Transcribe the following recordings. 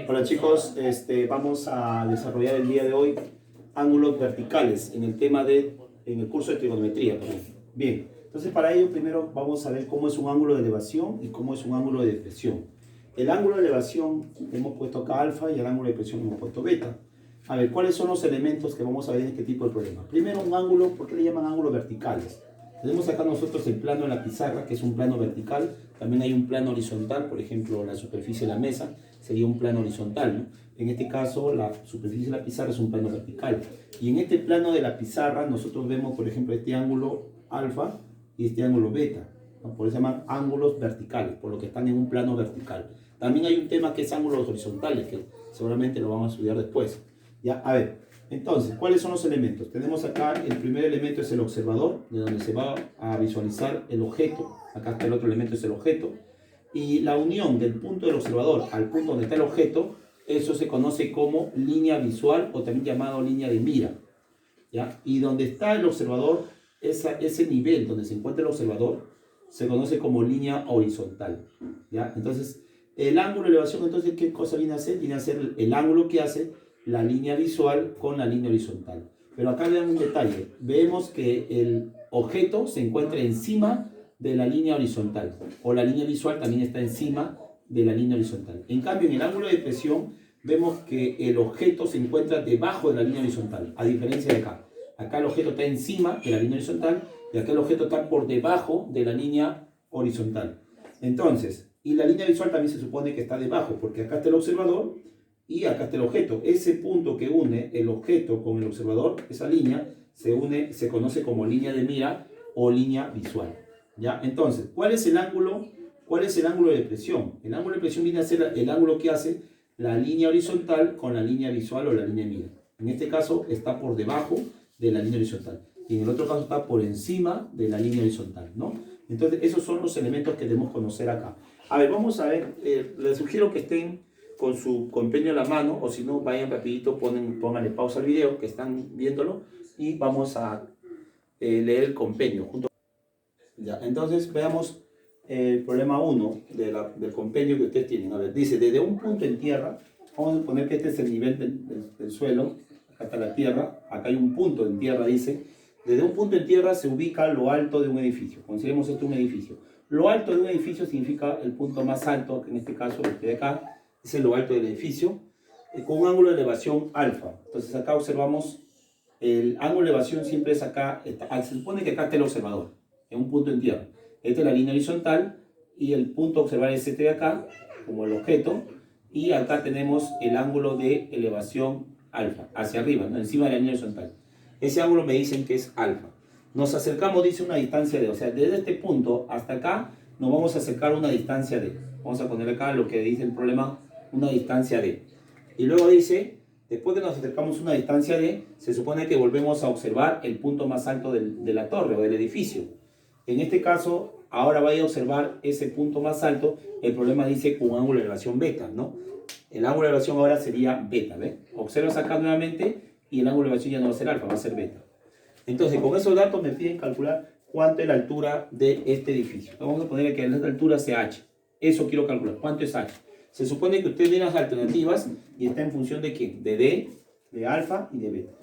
Hola chicos, vamos a desarrollar el día de hoy ángulos verticales en el curso de trigonometría. Bien, entonces para ello primero vamos a ver cómo es un ángulo de elevación y cómo es un ángulo de depresión. El ángulo de elevación hemos puesto acá alfa y el ángulo de depresión hemos puesto beta. A ver, ¿cuáles son los elementos que vamos a ver en este tipo de problema? Primero un ángulo, ¿por qué le llaman ángulos verticales? Tenemos acá nosotros el plano en la pizarra, que es un plano vertical. También hay un plano horizontal, por ejemplo, la superficie de la mesa sería un plano horizontal, ¿no? En este caso, la superficie de la pizarra es un plano vertical. Y en este plano de la pizarra, nosotros vemos, por ejemplo, este ángulo alfa y este ángulo beta, ¿no? Por eso se llaman ángulos verticales, por lo que están en un plano vertical. También hay un tema que es ángulos horizontales, que seguramente lo vamos a estudiar después. Ya, a ver, entonces, ¿cuáles son los elementos? Tenemos acá, el primer elemento es el observador, de donde se va a visualizar el objeto. Acá está el otro elemento, es el objeto. Y la unión del punto del observador al punto donde está el objeto, eso se conoce como línea visual o también llamado línea de mira, ¿ya? Y donde está el observador, ese nivel donde se encuentra el observador, se conoce como línea horizontal, ¿ya? Entonces, el ángulo de elevación, entonces, ¿qué cosa viene a hacer? Viene a ser el ángulo que hace la línea visual con la línea horizontal. Pero acá vean un detalle. Vemos que el objeto se encuentra encima de la línea horizontal, o la línea visual también está encima de la línea horizontal. En cambio, en el ángulo de depresión, vemos que el objeto se encuentra debajo de la línea horizontal, a diferencia de acá. Acá el objeto está encima de la línea horizontal y acá el objeto está por debajo de la línea horizontal. Entonces, y la línea visual también se supone que está debajo, porque acá está el observador y acá está el objeto. Ese punto que une el objeto con el observador, esa línea, se conoce como línea de mira o línea visual. ¿Ya? Entonces, ¿cuál es el ángulo? ¿Cuál es el ángulo de depresión? El ángulo de depresión viene a ser el ángulo que hace la línea horizontal con la línea visual o la línea de mira. En este caso está por debajo de la línea horizontal. Y en el otro caso está por encima de la línea horizontal, ¿no? Entonces, esos son los elementos que debemos conocer acá. A ver, vamos a ver. Les sugiero que estén con su compendio en la mano, o si no, vayan rapidito, pónganle pausa al video, que están viéndolo, y vamos a leer el compendio junto. Ya, entonces veamos el problema 1 del compendio que ustedes tienen. A ver, dice, desde un punto en tierra, vamos a suponer que este es el nivel del suelo, acá está la tierra, acá hay un punto en tierra, dice, desde un punto en tierra se ubica lo alto de un edificio. Consideremos esto un edificio. Lo alto de un edificio significa el punto más alto, que en este caso, este de acá, es lo alto del edificio, con un ángulo de elevación alfa. Entonces acá observamos, el ángulo de elevación siempre es acá, se supone que acá está el observador, en un punto en tierra. Esta es la línea horizontal y el punto a observar es este de acá, como el objeto, y acá tenemos el ángulo de elevación alfa, hacia arriba, ¿no? Encima de la línea horizontal. Ese ángulo me dicen que es alfa. Nos acercamos, dice, una distancia de, o sea, desde este punto hasta acá nos vamos a acercar a una distancia de. Vamos a poner acá lo que dice el problema, una distancia de. Y luego dice, después que nos acercamos a una distancia de, se supone que volvemos a observar el punto más alto de la torre o del edificio. En este caso, ahora vaya a observar ese punto más alto. El problema dice con un ángulo de elevación beta, ¿no? El ángulo de elevación ahora sería beta, ¿ves? Observas acá nuevamente y el ángulo de elevación ya no va a ser alfa, va a ser beta. Entonces, con esos datos me piden calcular cuánto es la altura de este edificio. Vamos a poner que la altura sea h. Eso quiero calcular. ¿Cuánto es h? Se supone que usted ve las alternativas y está en función de ¿qué? De d, de alfa y de beta.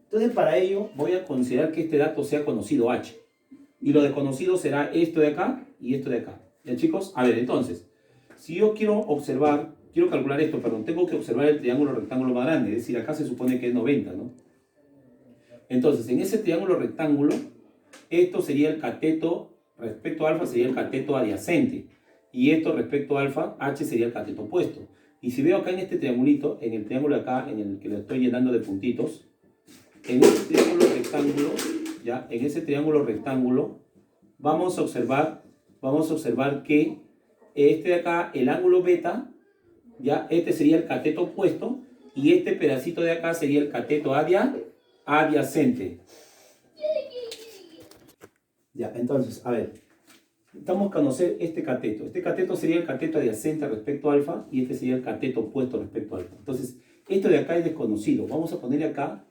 Entonces, para ello, voy a considerar que este dato sea conocido h. Y lo desconocido será esto de acá y esto de acá. ¿Ya, chicos? A ver, entonces, si yo quiero calcular esto, perdón, tengo que observar el triángulo rectángulo más grande. Es decir, acá se supone que es 90, ¿no? Entonces, en ese triángulo rectángulo, esto sería el cateto, respecto a alfa sería el cateto adyacente. Y esto respecto a alfa, h sería el cateto opuesto. Y si veo acá en este triangulito, en el triángulo acá, en el que lo estoy llenando de puntitos, en ese triángulo rectángulo, ¿ya? En ese triángulo rectángulo, vamos a observar que este de acá, el ángulo beta, ¿ya? Este sería el cateto opuesto, y este pedacito de acá sería el cateto adyacente. Ya, entonces, a ver, vamos a conocer este cateto. Este cateto sería el cateto adyacente respecto a alfa y este sería el cateto opuesto respecto a alfa. Entonces, esto de acá es desconocido. Vamos a poner acá,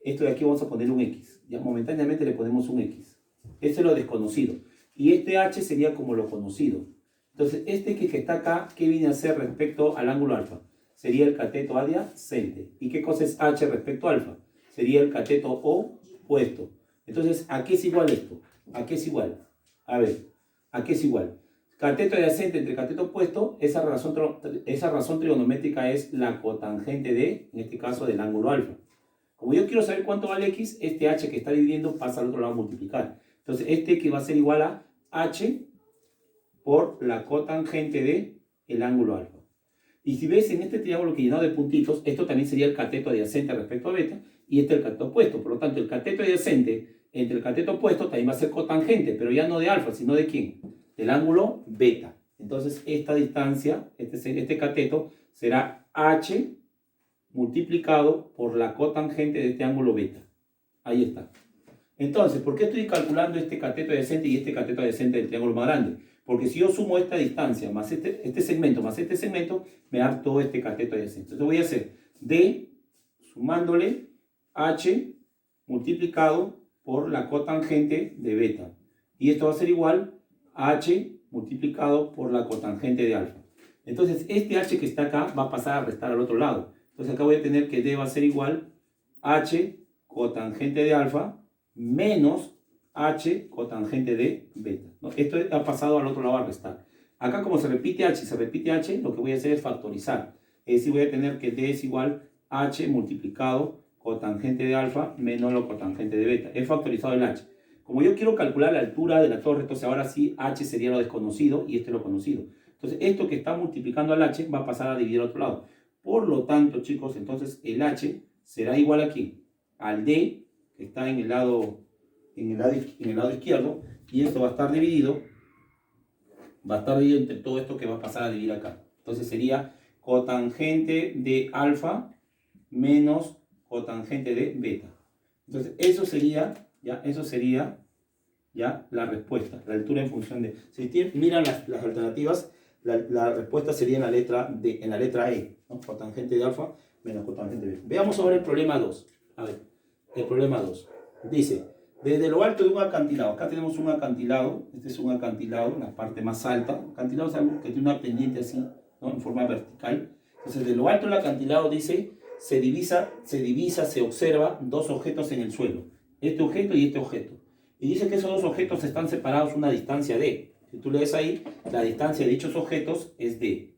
esto de aquí vamos a poner un x. Ya momentáneamente le ponemos un x. Este es lo desconocido. Y este h sería como lo conocido. Entonces, este que está acá, ¿qué viene a ser respecto al ángulo alfa? sería el cateto adyacente. ¿Y qué cosa es H respecto a alfa? Sería el cateto opuesto. Entonces, ¿a qué es igual esto? ¿A qué es igual? A ver, ¿a qué es igual? Cateto adyacente entre cateto opuesto, esa razón trigonométrica es la cotangente de, en este caso, del ángulo alfa. Como yo quiero saber cuánto vale x, este h que está dividiendo pasa al otro lado a multiplicar. Entonces, este que va a ser igual a h por la cotangente de el ángulo alfa. Y si ves en este triángulo que llenado de puntitos, esto también sería el cateto adyacente respecto a beta, y este el cateto opuesto. Por lo tanto, el cateto adyacente entre el cateto opuesto también va a ser cotangente, pero ya no de alfa, sino de ¿quién? Del ángulo beta. Entonces, esta distancia, este cateto, será h multiplicado por la cotangente de este ángulo beta. Ahí está. Entonces, ¿por qué estoy calculando este cateto adyacente y este cateto adyacente del triángulo más grande? Porque si yo sumo esta distancia más este segmento más este segmento, me da todo este cateto adyacente. Entonces voy a hacer D sumándole H multiplicado por la cotangente de beta. Y esto va a ser igual a H multiplicado por la cotangente de alfa. Entonces este H que está acá va a pasar a restar al otro lado. Entonces acá voy a tener que D va a ser igual a H cotangente de alfa menos H cotangente de beta, ¿no? Esto ha pasado al otro lado a restar. Acá como se repite H y se repite H, lo que voy a hacer es factorizar. Es decir, voy a tener que D es igual a H multiplicado cotangente de alfa menos lo cotangente de beta. He factorizado el H. Como yo quiero calcular la altura de la torre, entonces ahora sí H sería lo desconocido y este lo conocido. Entonces esto que está multiplicando al H va a pasar a dividir al otro lado. Por lo tanto, chicos, entonces el H será igual aquí al D, que está en el lado izquierdo, y esto va a estar dividido entre todo esto que va a pasar a dividir acá. Entonces sería cotangente de alfa menos cotangente de beta. Entonces eso sería ya la respuesta, la altura en función de... Si miran las alternativas, la respuesta sería en la letra E, ¿no? Cotangente de alfa menos cotangente de beta. Veamos ahora el problema 2. A ver, el problema 2. Dice, desde lo alto de un acantilado, acá tenemos un acantilado, este es un acantilado, la parte más alta. Acantilado es algo que tiene una pendiente así, ¿no? En forma vertical. Entonces, de lo alto del acantilado dice, se observa dos objetos en el suelo. Este objeto y este objeto. Y dice que esos dos objetos están separados a una distancia d. Si tú lees ahí, la distancia de dichos objetos es d,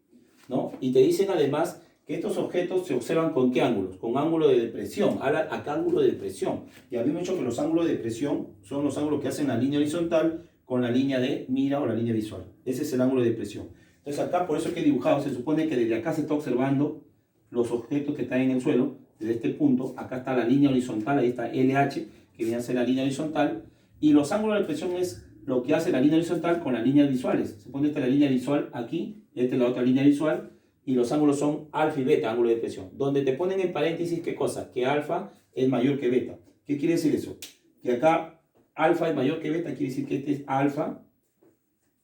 ¿no? Y te dicen además que estos objetos se observan con ¿qué ángulos? Con ángulo de depresión. Habla acá ángulo de depresión. Y habíamos dicho que los ángulos de depresión son los ángulos que hacen la línea horizontal con la línea de mira o la línea visual. Ese es el ángulo de depresión. Entonces acá, por eso que he dibujado, se supone que desde acá se está observando los objetos que están en el suelo. Desde este punto, acá está la línea horizontal, ahí está LH, que viene a ser la línea horizontal. Y los ángulos de depresión es lo que hace la línea horizontal con las líneas visuales. Se pone esta la línea visual aquí, esta es la otra línea visual. Y los ángulos son alfa y beta, ángulo de depresión. Donde te ponen en paréntesis, ¿qué cosa? Que alfa es mayor que beta. ¿Qué quiere decir eso? Que acá alfa es mayor que beta, quiere decir que este es alfa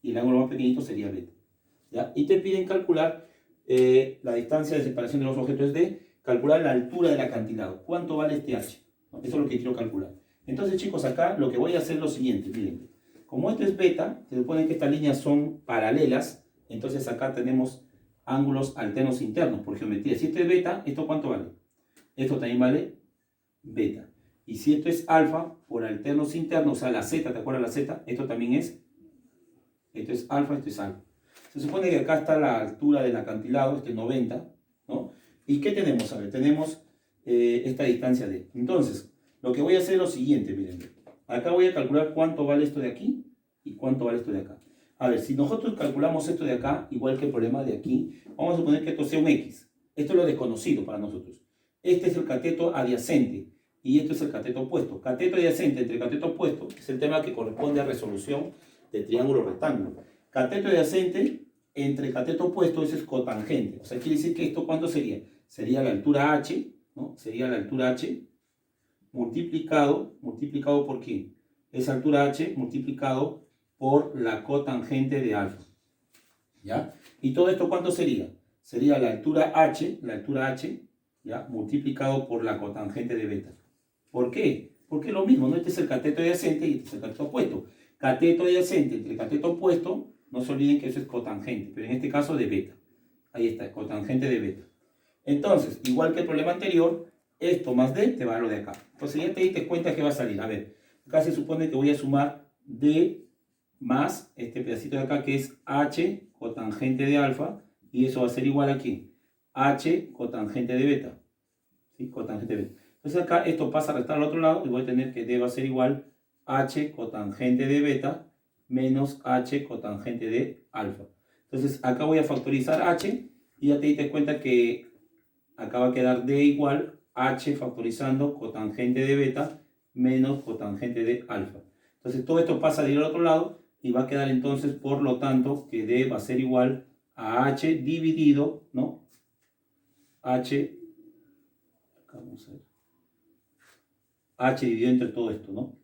y el ángulo más pequeñito sería beta. ¿Ya? Y te piden calcular la distancia de separación de los objetos de calcular la altura del acantilado. ¿Cuánto vale este h? ¿No? Eso es lo que quiero calcular. Entonces, chicos, acá lo que voy a hacer es lo siguiente. Miren, como esto es beta, se supone que estas líneas son paralelas. Entonces acá tenemos ángulos alternos internos por geometría. Si esto es beta, ¿esto cuánto vale? Esto también vale beta. Y si esto es alfa por alternos internos, o sea, la z, ¿te acuerdas la z? Esto también es, esto es alfa, esto es alfa. Se supone que acá está la altura del acantilado, este 90, ¿no? ¿Y qué tenemos? A ver, tenemos esta distancia d. Entonces, lo que voy a hacer es lo siguiente, miren. Acá voy a calcular cuánto vale esto de aquí y cuánto vale esto de acá. A ver, si nosotros calculamos esto de acá, igual que el problema de aquí, vamos a suponer que esto sea un x. Esto es lo desconocido para nosotros. Este es el cateto adyacente y esto es el cateto opuesto. Cateto adyacente entre cateto opuesto es el tema que corresponde a resolución de triángulo rectángulo. Cateto adyacente entre cateto opuesto, ese es cotangente. O sea, quiere decir que esto, ¿cuánto sería? Sería la altura h, ¿no? Sería la altura h multiplicado ¿por qué? Esa altura h multiplicado por la cotangente de alfa. ¿Ya? ¿Y todo esto cuánto sería? Sería la altura h, ¿ya? Multiplicado por la cotangente de beta. ¿Por qué? Porque es lo mismo, ¿no? Este es el cateto adyacente y este es el cateto opuesto. Cateto adyacente entre cateto opuesto, no se olviden que eso es cotangente, pero en este caso de beta. Ahí está, cotangente de beta. Entonces, igual que el problema anterior, esto más D te va a dar lo de acá. Entonces ya te diste cuenta que va a salir. A ver, acá se supone que voy a sumar D más este pedacito de acá que es H cotangente de alfa. Y eso va a ser igual aquí. H cotangente de beta. ¿Sí? Cotangente de beta. Entonces acá esto pasa a restar al otro lado y voy a tener que D va a ser igual H cotangente de beta menos H cotangente de alfa. Entonces acá voy a factorizar H y ya te diste cuenta que acá va a quedar D igual H factorizando cotangente de beta menos cotangente de alfa. Entonces todo esto pasa de ir al otro lado y va a quedar entonces, por lo tanto, que D va a ser igual a H dividido, ¿no? H, acá vamos a ver, H dividido entre todo esto, ¿no?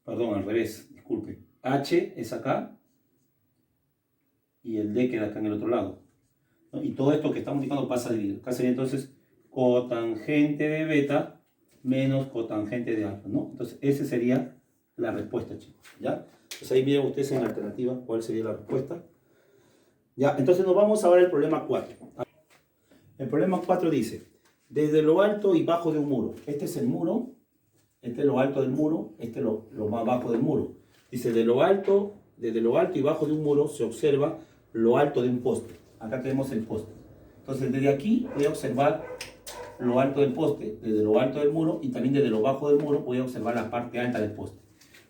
Perdón, al revés, disculpe. H es acá y el D queda acá en el otro lado, ¿no? Y todo esto que estamos indicando pasa a dividir. Acá sería entonces cotangente de beta menos cotangente de alfa, ¿no? Entonces, esa sería la respuesta, chicos, ¿ya? Entonces, ahí miren ustedes en la alternativa cuál sería la respuesta. Ya, entonces nos vamos ahora al problema 4. El problema 4 dice, desde lo alto y bajo de un muro. Este es el muro, este es lo alto del muro, este es lo más bajo del muro. Dice, desde lo alto y bajo de un muro se observa lo alto de un poste. Acá tenemos el poste. Entonces, desde aquí voy a observar lo alto del poste, desde lo alto del muro, y también desde lo bajo del muro voy a observar la parte alta del poste.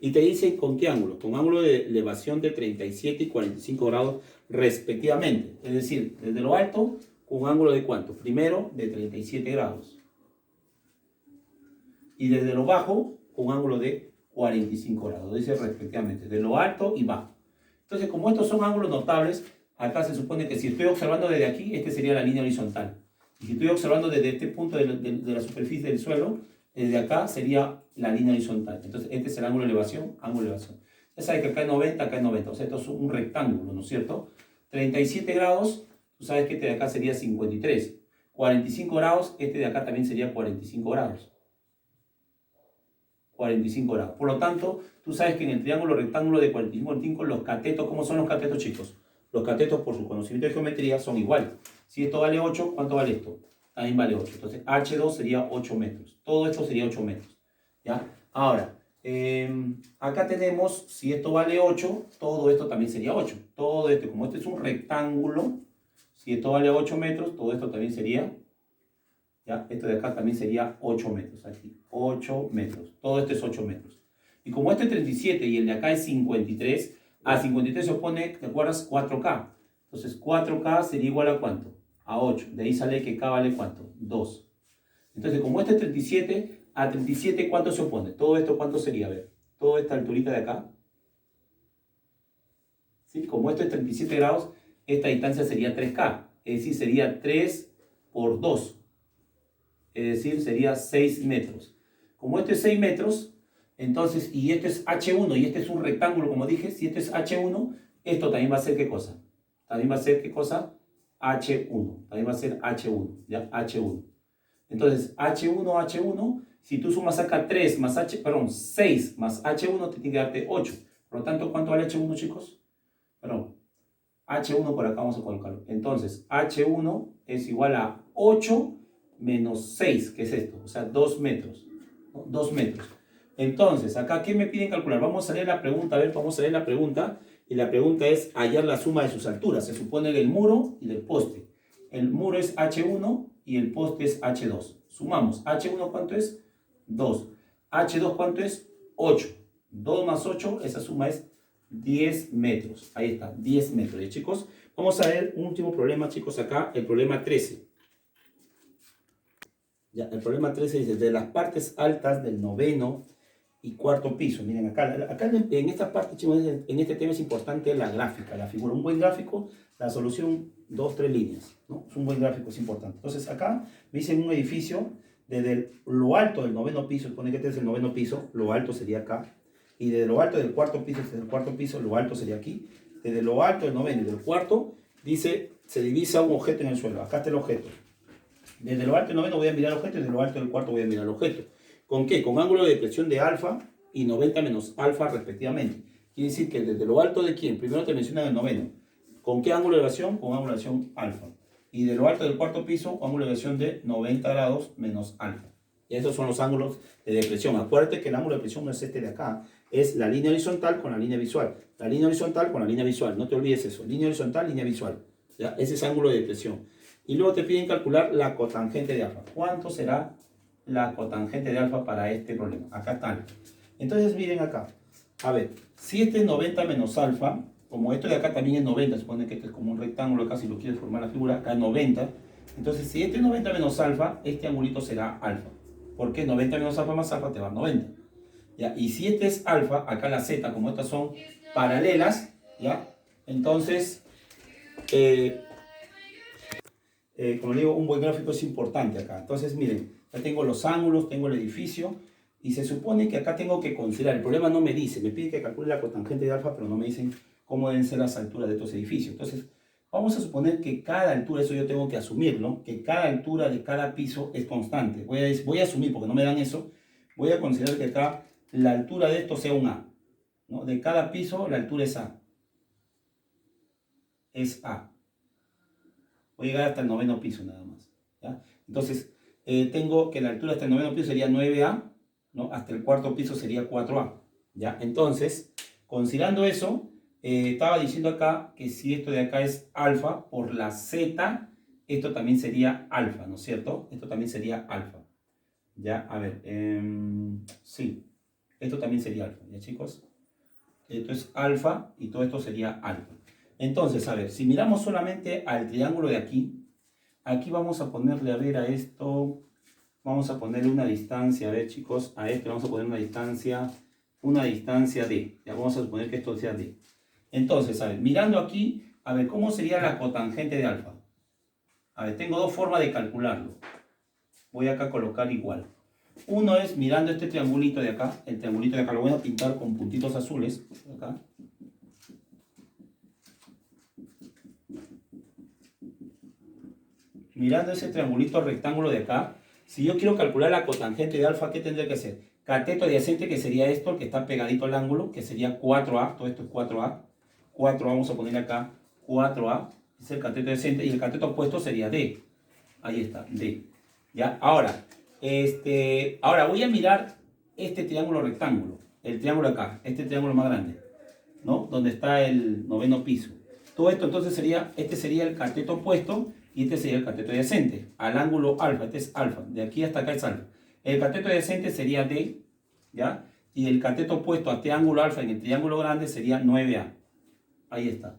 Y te dice con qué ángulo, con ángulo de elevación de 37 y 45 grados respectivamente. Es decir, desde lo alto, con un ángulo de ¿cuánto? Primero, de 37 grados. Y desde lo bajo, con un ángulo de 45 grados. Dice respectivamente, de lo alto y bajo. Entonces, como estos son ángulos notables, acá se supone que si estoy observando desde aquí, esta sería la línea horizontal. Y si estoy observando desde este punto de la superficie del suelo, desde acá sería la línea horizontal. Entonces, este es el ángulo de elevación, ángulo de elevación. Ya sabes que acá es 90, acá es 90. O sea, esto es un rectángulo, ¿no es cierto? 37 grados, tú sabes que este de acá sería 53. 45 grados, este de acá también sería 45 grados. 45 grados. Por lo tanto, tú sabes que en el triángulo rectángulo de 45, los catetos, ¿cómo son los catetos, chicos? Los catetos, por su conocimiento de geometría, son iguales. Si esto vale 8, ¿cuánto vale esto? También vale 8. Entonces, H2 sería 8 metros. Todo esto sería 8 metros. ¿Ya? Ahora, acá tenemos, si esto vale 8, todo esto también sería 8. Todo esto, como este es un rectángulo, si esto vale 8 metros, todo esto también sería, ¿ya? Esto de acá también sería 8 metros. Aquí, 8 metros. Todo esto es 8 metros. Y como este es 37 y el de acá es 53, a 53 se opone, ¿te acuerdas? 4K. Entonces, 4K sería igual a ¿cuánto? A 8. De ahí sale que K vale ¿cuánto? 2. Entonces, como este es 37, a 37, ¿cuánto se opone? Todo esto, ¿cuánto sería? A ver, toda esta alturita de acá. ¿Sí? Como esto es 37 grados, esta distancia sería 3K. Es decir, sería 3 por 2. Es decir, sería 6 metros. Como este es 6 metros, entonces, y este es H1 y este es un rectángulo, como dije, si este es H1, esto también va a ser ¿qué cosa? También va a ser ¿qué cosa? H1. También va a ser H1, ¿ya? H1. Entonces, H1, si tú sumas acá 3 más 6 más H1, te tiene que darte 8. Por lo tanto, ¿cuánto vale H1, chicos? Perdón, H1 por acá vamos a colocarlo. Entonces, H1 es igual a 8 menos 6, que es esto, o sea, 2 metros. ¿No? 2 metros. Entonces, acá, ¿qué me piden calcular? Vamos a leer la pregunta, a ver, vamos a leer la pregunta. Y la pregunta es hallar la suma de sus alturas. Se supone del muro y del poste. El muro es H1 y el poste es H2. Sumamos. H1, ¿cuánto es? 2. H2, ¿cuánto es? 8. 2 más 8, esa suma es 10 metros. Ahí está, 10 metros. ¿Y, chicos? Vamos a ver un último problema, chicos, acá, el problema 13. Ya, el problema 13 dice, de las partes altas del noveno y cuarto piso. Miren, acá en esta parte, chicos, en este tema es importante la gráfica, la figura. Un buen gráfico, la solución, 2, 3 líneas, ¿no? Es un buen gráfico, es importante. Entonces, acá me dicen un edificio, desde lo alto del noveno piso, supone que este es el noveno piso, lo alto sería acá. Y desde lo alto del cuarto piso, lo alto sería aquí. Desde lo alto del noveno y del cuarto, dice, se divisa un objeto en el suelo. Acá está el objeto. Desde lo alto del noveno voy a mirar el objeto y desde lo alto del cuarto voy a mirar el objeto. ¿Con qué? Con ángulo de depresión de alfa y 90 menos alfa respectivamente. Quiere decir que desde lo alto de quién? Primero te mencionan el noveno. ¿Con qué ángulo de elevación? Con ángulo de elevación alfa. Y de lo alto del cuarto piso, ángulo de depresión de 90 grados menos alfa. Y estos son los ángulos de depresión. Acuérdate que el ángulo de depresión no es este de acá, es la línea horizontal con la línea visual. La línea horizontal con la línea visual, no te olvides eso. Línea horizontal, línea visual. ¿Ya? Ese es ángulo de depresión. Y luego te piden calcular la cotangente de alfa. ¿Cuánto será la cotangente de alfa para este problema? Acá está. Entonces miren acá. A ver, si este es 90 menos alfa, como esto de acá también es 90, supone que este es como un rectángulo acá, si lo quieres formar la figura, acá es 90. Entonces si este es 90 menos alfa, este angulito será alfa. Porque 90 menos alfa más alfa te va a 90. ¿Ya? Y si este es alfa, acá la z, como estas son paralelas, ¿ya? Entonces, como digo, un buen gráfico es importante acá. Entonces, miren, ya tengo los ángulos, tengo el edificio, y se supone que acá tengo que considerar, el problema no me dice, me pide que calcule la cotangente de alfa, pero no me dicen cómo deben ser las alturas de estos edificios. Entonces, vamos a suponer que cada altura, eso yo tengo que asumir, ¿no? Que cada altura de cada piso es constante. Voy a asumir, porque no me dan eso, voy a considerar que acá la altura de esto sea un A, ¿no? De cada piso la altura es A. Es A. Voy a llegar hasta el noveno piso nada más, ¿ya? Entonces, tengo que la altura hasta el noveno piso sería 9A, ¿no? Hasta el cuarto piso sería 4A, ¿ya? Entonces, considerando eso, estaba diciendo acá que si esto de acá es alfa por la z, esto también sería alfa, ¿no es cierto? Esto también sería alfa. Ya, a ver, sí, esto también sería alfa, ¿ya chicos? Esto es alfa y todo esto sería alfa. Entonces, a ver, si miramos solamente al triángulo de aquí, aquí vamos a ponerle, a ver, a esto, vamos a ponerle una distancia, a ver chicos, a este vamos a poner una distancia D. Ya vamos a suponer que esto sea D. Entonces, a ver, mirando aquí, a ver, ¿cómo sería la cotangente de alfa? A ver, tengo dos formas de calcularlo. Voy acá a colocar igual. Uno es mirando este triangulito de acá. El triangulito de acá lo voy a pintar con puntitos azules. Acá. Mirando ese triangulito rectángulo de acá, si yo quiero calcular la cotangente de alfa, ¿qué tendría que hacer? Cateto adyacente, que sería esto, el que está pegadito al ángulo, que sería 4A. Todo esto es 4A. 4A, vamos a poner acá 4A. Es el cateto adyacente. Y el cateto opuesto sería D. Ahí está, D. ¿Ya? Ahora voy a mirar este triángulo rectángulo. El triángulo acá, este triángulo más grande, ¿no? Donde está el noveno piso. Todo esto entonces sería, este sería el cateto opuesto y este sería el cateto adyacente. Al ángulo alfa, este es alfa. De aquí hasta acá es alfa. El cateto adyacente sería D, ¿ya? Y el cateto opuesto a este ángulo alfa en el triángulo grande sería 9A. Ahí está.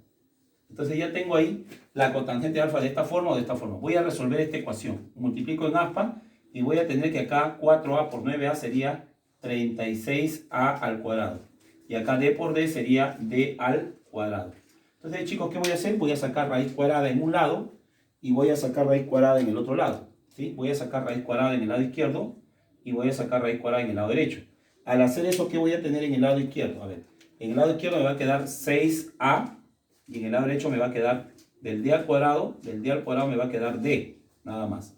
Entonces ya tengo ahí la cotangente de alfa de esta forma o de esta forma. Voy a resolver esta ecuación. Multiplico en aspa y voy a tener que acá 4A por 9A sería 36A al cuadrado. Y acá D por D sería D al cuadrado. Entonces chicos, ¿qué voy a hacer? Voy a sacar raíz cuadrada en un lado y voy a sacar raíz cuadrada en el otro lado. ¿Sí? Voy a sacar raíz cuadrada en el lado izquierdo y voy a sacar raíz cuadrada en el lado derecho. Al hacer eso, ¿qué voy a tener en el lado izquierdo? A ver, en el lado izquierdo me va a quedar 6A y en el lado derecho me va a quedar del D al cuadrado me va a quedar D, nada más.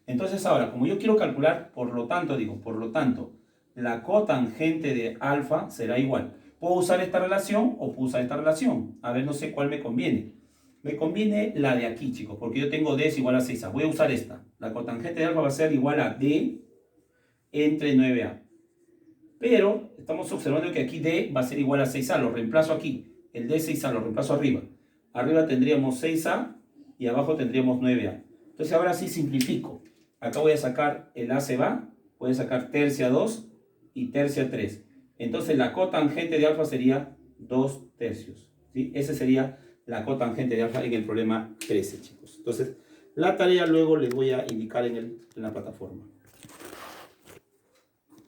Entonces ahora, como yo quiero calcular, por lo tanto, la cotangente de alfa será igual. Puedo usar esta relación o puedo usar esta relación. A ver, no sé cuál me conviene. Me conviene la de aquí, chicos, porque yo tengo D es igual a 6A. Voy a usar esta. La cotangente de alfa va a ser igual a D entre 9A. Pero estamos observando que aquí D va a ser igual a 6A. Lo reemplazo aquí. El D 6A lo reemplazo arriba. Arriba tendríamos 6A y abajo tendríamos 9A. Entonces ahora sí simplifico. Acá voy a sacar el A se va. Voy a sacar tercia 2 y tercia 3. Entonces la cotangente de alfa sería 2 tercios. ¿Sí? Esa sería la cotangente de alfa en el problema 13, chicos. Entonces la tarea luego les voy a indicar en la plataforma.